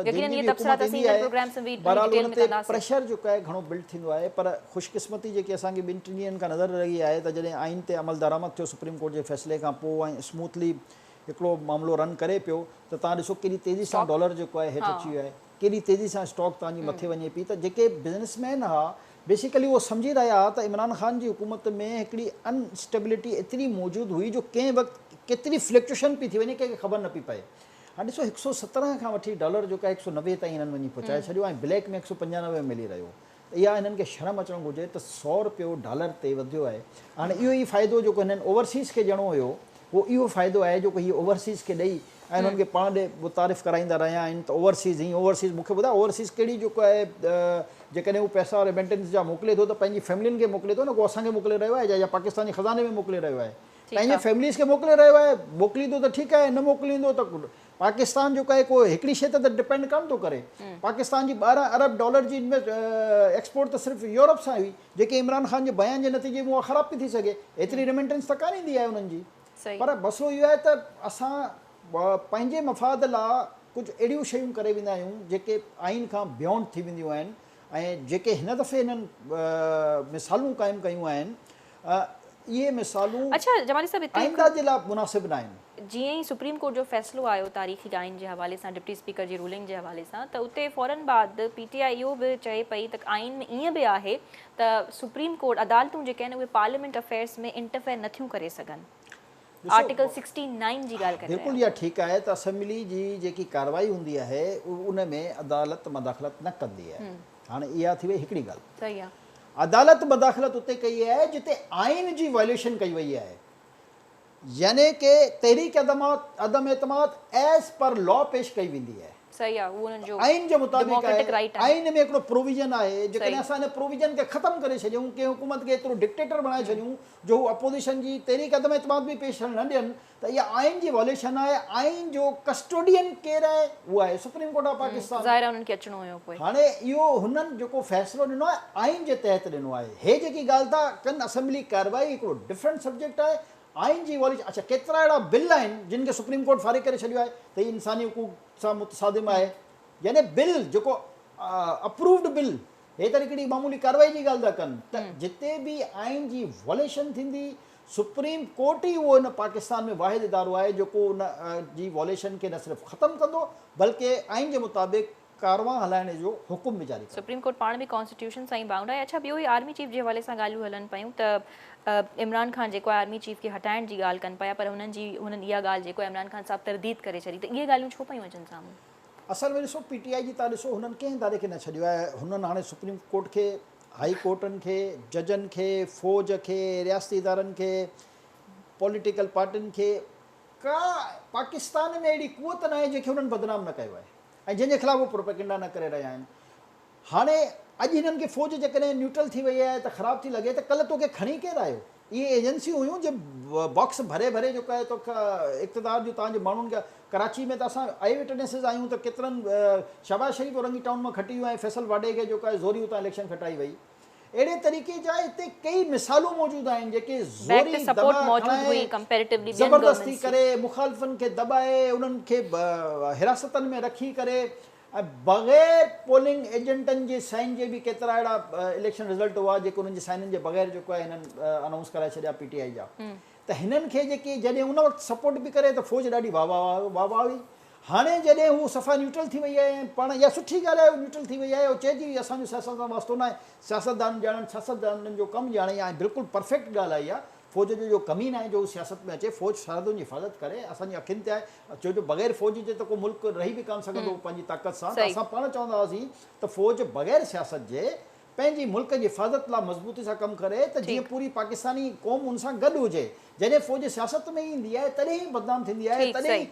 बहरहाल हुन ते प्रेशर जेको आहे घणो बिल्ड थींदो आहे पर ख़ुशकिस्मती जेकी असांखे 2-3 ॾींहंनि खां नज़र रही आहे त जॾहिं आइन ते अमल दरामद थियो सुप्रीम कोर्ट जे फ़ैसिले खां पोइ ऐं स्मूथली हिकिड़ो मामिलो रन करे पियो त तव्हां ॾिसो केॾी तेज़ी सां डॉलर जेको आहे हेठि अची वियो आहे केॾी तेज़ी सां स्टॉक तव्हांजी मथे वञे पई, त जेके बिज़नेसमैन हुआ बेसिकली उहो सम्झी रहिया हुआ त इमरान ख़ान जी हुकूमत में हिकिड़ी अनस्टेबिलिटी एतिरी मौजूदु हुई जो कंहिं वक़्तु केतिरी फ्लक्चुएशन पई थी वञे कंहिंखे ख़बर न पई पए। हाणे ॾिसो 117 खां वठी डॉलर जेका 190 ताईं हिननि वञी पहुचाए छॾियो ऐं ब्लैक में 195 मिली रहियो। इहा हिननि खे शर्म अचणु घुरिजे त 100 रुपयो डॉलर ते वधियो आहे। हाणे इहो ई फ़ाइदो जेको हिननि ओवरसीज़ खे ॾियणो हुयो उहो इहो फ़ाइदो आहे जेको हीअ ओवरसीज़ खे ॾेई ऐं हुननि खे पाण ॾे मुतारिफ़ कराईंदा रहिया आहिनि त ओवरसीज़ मूंखे ॿुधायो ओवरसीज़ कहिड़ी जेको आहे जेकॾहिं उहो पैसा रेमिटेंस जा मोकिले थो त पंहिंजी फैमिलियुनि खे मोकिले थो न, को असांखे मोकिले रहियो आहे या पाकिस्तानी ख़ज़ाने में मोकिले रहियो आहे, पंहिंजे फैमिलीज़ खे मोकिले रहियो आहे। मोकिलींदो त ठीकु आहे, न मोकिलींदो त पाकिस्तान जेको आहे को हिकिड़ी शइ ते त डिपेंड कोन थो करे। पाकिस्तान जी 12 अरब डॉलर जी एक्सपोर्ट त सिर्फ़ु यूरोप सां हुई, जेके इमरान ख़ान जे बयान जे नतीजे में उहा ख़राब पई थी सघे, एतिरी रेमिटेंस त कान ईंदी आहे उन्हनि जी। पर मसइलो इहो आहे त असां पंहिंजे मफ़ाद लाइ कुझु अहिड़ियूं शयूं करे वेंदा आहियूं जेके आइन खां बियॉन्ड थी वेंदियूं आहिनि ऐं जेके हिन दफ़े हिननि मिसालूं क़ाइमु कयूं आहिनि इहे मिसालूं अच्छा जमाली साहब आइंदा जे लाइ मुनासिब न आहिनि। जीअं ई सुप्रीम कोर्ट जो फ़ैसिलो आयो तारीख़ी आइन जे हवाले सां डिप्टी स्पीकर जी रूलिंग जे हवाले सां, त उते फ़ौरन बाद PTI इहो बि चए पई त आइन में ईअं बि आहे त सुप्रीम कोर्ट अदालतूं जेके आहिनि उहे पार्लियामेंट अफेयर्स में इंटरफेयर नथियूं करे सघनि। आर्टिकल 69 जी ॻाल्हि करे बिल्कुलु इहा ठीकु आहे त असेंबली जी जेकी कार्रवाई हूंदी आहे उन में अदालत मदाख़लत न कंदी आहे। हाणे इहा थी वई हिकिड़ी ॻाल्हि। सही आहे, अदालत मदाख़लत उते कई आहे जिते आइन जी वायलेशन कई वई आहे, यानी कि तहरीक अदम एतमाद एज़ पर लॉ पेश कई वेंदी आहे। सही आहे, उहो उन्हनि जो आइन जे मुताबिक़ डेमोक्रेटिक राइट आहे। आइन में हिकिड़ो प्रोविजन आहे, जेकॾहिं असां हिन प्रोविजन खे ख़तमु करे छॾियूं, कंहिं हुकूमत खे एतिरो डिक्टेटर बणाए छॾियूं जो अपोजिशन जी तहरीक अदम एतमाद बि पेश न ॾियनि, त इहा आइन जी वायलेशन आहे। आइन जो कस्टोडियन केरु आहे? उहो आहे सुप्रीम कोर्ट ऑफ पाकिस्तान। ज़ाहिर आहे उन्हनि खे अचिणो हुयो पोइ। हाणे इहो हुननि जेको फ़ैसिलो ॾिनो आहे आइन जे तहत ॾिनो आहे। हे जेकी ॻाल्हि था कनि असेंबली कार्रवाई हिकिड़ो डिफरेंट सब्जेक्ट आहे। आइन जी वायलेशन, अच्छा केतिरा अहिड़ा बिल आहिनि जिन खे सुप्रीम कोर्ट फारिग करे छॾियो आहे त हीअ इंसानी हुकूक सां मुतसादिम आहे, यानी बिल जेको अप्रूव्ड बिल, हे त हिकिड़ी मामूली कार्रवाई जी ॻाल्हि था कनि। त जिते बि आइन जी वॉलेशन थींदी सुप्रीम कोर्ट ई उहो हिन पाकिस्तान में वाहिद इदारो आहे जेको उन जी वॉलेशन खे न सिर्फ़ु ख़तमु कंदो बल्कि आइन जे मुताबिक़ कारवां हलाइण जो हुकुम बि जारी कंदो। सुप्रीम कोर्ट पाण बि कॉन्स्टिट्यूशन सां ई बाउंड आहे। अच्छा ॿियो ई आर्मी चीफ जे हवाले सां ॻाल्हियूं हलनि पियूं त इमरान ख़ान जेको आहे आर्मी चीफ खे हटाइण जी ॻाल्हि कनि पिया, पर हुननि इहा ॻाल्हि जेको आहे इमरान ख़ान साहिबु तरदीद करे छॾी, त इहे ॻाल्हियूं छो पियूं अचनि साम्हूं? असल में ॾिसो PTI जी तव्हां ॾिसो हुननि कंहिं इदारे खे न छॾियो आहे। हुननि हाणे सुप्रीम कोर्ट खे, हाई कोर्टनि खे, जजनि खे, फ़ौज खे, रियासती इदारनि खे, पॉलिटिकल पार्टियुनि खे, का पाकिस्तान में अहिड़ी क़ुवत न आहे जंहिंखे हुननि बदनाम न कयो आहे ऐं जंहिंजे ख़िलाफ़ु उहे प्रोपेगेंडा न करे रहिया आहिनि। हाणे अॼु हिननि खे फ़ौज जेकॾहिं न्यूट्रल थी वई आहे त ख़राबु थी लॻे त कल्ह तोखे खणी केरु आयो? इहे एजेंसियूं हुयूं जो बॉक्स भरे भरे जेको आहे तोखे इक़्तिदार जो तव्हांजे माण्हुनि खे कराची में त असां आई विटनेसिस आहियूं त केतिरनि शहबाज शरीफ़ औरंगी टाउन मां खटी वियो ऐं फैसल वाडे खे जेको आहे ज़ोरी उतां इलेक्शन खटाई वई। अहिड़े तरीक़े जा हिते कई मिसालूं मौजूदु आहिनि जेके ज़ोरी ज़बरदस्ती करे मुखालिफ़नि खे दॿाए उन्हनि खे हिरासतनि में रखी करे ऐं बग़ैर पोलिंग एजेंटनि जे साइन जे बि केतिरा अहिड़ा इलेक्शन रिज़ल्ट हुआ जेके उन्हनि जे साइननि जे बग़ैर जेको आहे हिननि अनाउंस कराए छॾिया PTI जा। त हिननि खे जेके जॾहिं उन वक़्तु सपोर्ट बि करे त फ़ौज ॾाढी वाह हुई। हाणे जॾहिं हू सफ़ा न्यूट्रल थी वई आहे, पाण इहा सुठी ॻाल्हि आहे न्यूट्रल थी वई आहे, चए थी असांजो सियासत सां वास्तो न आहे, सियासतदान ॼाणनि, सियासतदाननि जो कमु ॼाणे ऐं बिल्कुलु परफेक्ट ॻाल्हि आहे इहा। फ़ौज जो कमी न आहे जो सियासत में अचे, फ़ौज सरहदुनि जी हिफ़ाज़त करे, असांजी अखियुनि ते आहे। छो जो बग़ैर फ़ौज जे त को मुल्क रही बि कान सघंदो पंहिंजी ताक़त सां। त असां पाण चवंदा हुआसीं त फ़ौज बग़ैर सियासत जे पंहिंजी मुल्क जी हिफ़ाज़त लाइ मज़बूती सां कमु करे त जीअं पूरी पाकिस्तानी क़ौम उन सां गॾु हुजे। जॾहिं फ़ौज सियासत में ईंदी आहे तॾहिं ई बदनाम थींदी आहे, तॾहिं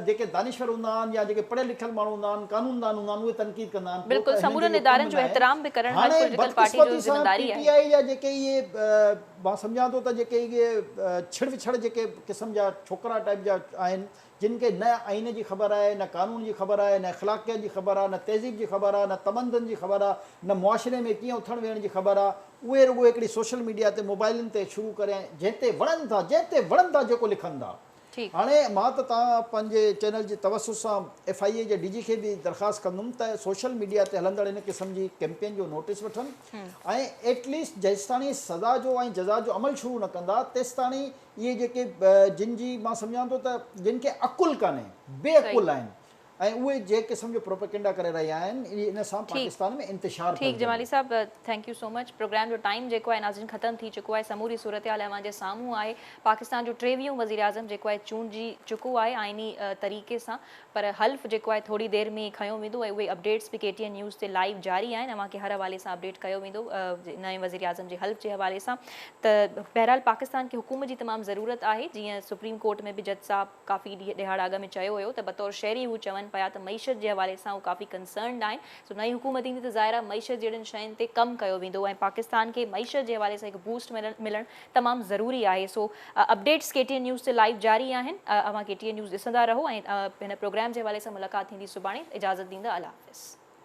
जेके दानिशवर हूंदा आहिनि या जेके पढ़ियल लिखियल माण्हू हूंदा आहिनि, कानूनदान हूंदा आहिनि, उहे तनक़ीद कंदा आहिनि। बिल्कुलु समूरनि इदारनि जो एहतराम बि करणु हर पॉलिटिकल पार्टी जो ज़िम्मेदारी आहे। PTI जा जेके इहे मां सम्झां थो त जेके इहे छिड़ विछड़ जेके क़िस्म जा छोकिरा टाइप जा आहिनि जिन खे न आइन जी ख़बर आहे, न कानून जी ख़बर आहे, न अख़लाक़ियत जी ख़बर आहे, न तहज़ीब जी ख़बर आहे, न तमंदन जी ख़बर आहे, न मुआशिरे में कीअं उथण वेहण जी ख़बर आहे, उहे रुॻो हिकिड़ी सोशल मीडिया ते मोबाइलनि ते शुरू करे जंहिं ते वणनि था जेको लिखनि था। हाणे मां त तव्हां पंहिंजे चैनल जे तवसुस सां FIA जे DG खे बि दरख़्वास्त कंदुमि त सोशल मीडिया ते हलंदड़ इन क़िस्म जी कैंपेन जो नोटिस वठनि ऐं एटलीस्ट जेसिताणी सज़ा जो ऐं जज़ा जो अमल शुरू न कंदा तेसिताणी इहे जेके जिन जी मां सम्झां थो त जिन खे अकुल कान्हे, बेअकुल आहिनि, ऐं उहे जे क़िस्म जो प्रोपेगेंडा करे रहिया आहिनि इन सां पाकिस्तान में इंतशार ठीक Jamali sahab, thank you so much. Programme जो टाइम जेको आहे नाज़रीन ख़त्म थी चुको आहे। समूरी सूरत हाल अवां जे साम्हूं आहे। पाकिस्तान जो 23 वज़ीर आज़म जेको आहे चूंडजी चुको आहे आइनी तरीक़े सां, पर हल्फ जेको आहे थोड़ी देर में खयो वेंदो ऐं उहे अपडेट्स बि KTN न्यूज़ ते लाइव जारी आहिनि। अव्हांखे हर हवाले सां अपडेट कयो वेंदो नएं वज़ीर आज़म जे हल्फ जे हवाले सां। त बहरहाल पाकिस्तान खे हुकूमत जी तमामु ज़रूरत आहे। जीअं सुप्रीम कोर्ट में बि जज साहब काफ़ी ॾिहाड़ अॻ में चयो हुयो त बतौर शहरी हू चवनि पिया त मईशत जे हवाले सां हू काफ़ी कंसर्नड आहिनि। सो नई हुकूमत ईंदी त ज़ाहिर आहे मईशत जहिड़ियुनि शयुनि ते कमु कयो वेंदो ऐं पाकिस्तान खे मईशत जे हवाले सां हिकु बूस्ट मिलणु तमामु ज़रूरी आहे। सो अपडेट्स KTN न्यूज़ ते लाइव जारी आहिनि। अव्हां KTN न्यूज़ ॾिसंदा रहो ऐं हिन प्रोग्राम जे हवाले सां मुलाक़ात थींदी सुभाणे। इजाज़त ॾींदा, अल्लाह हाफ़िज़।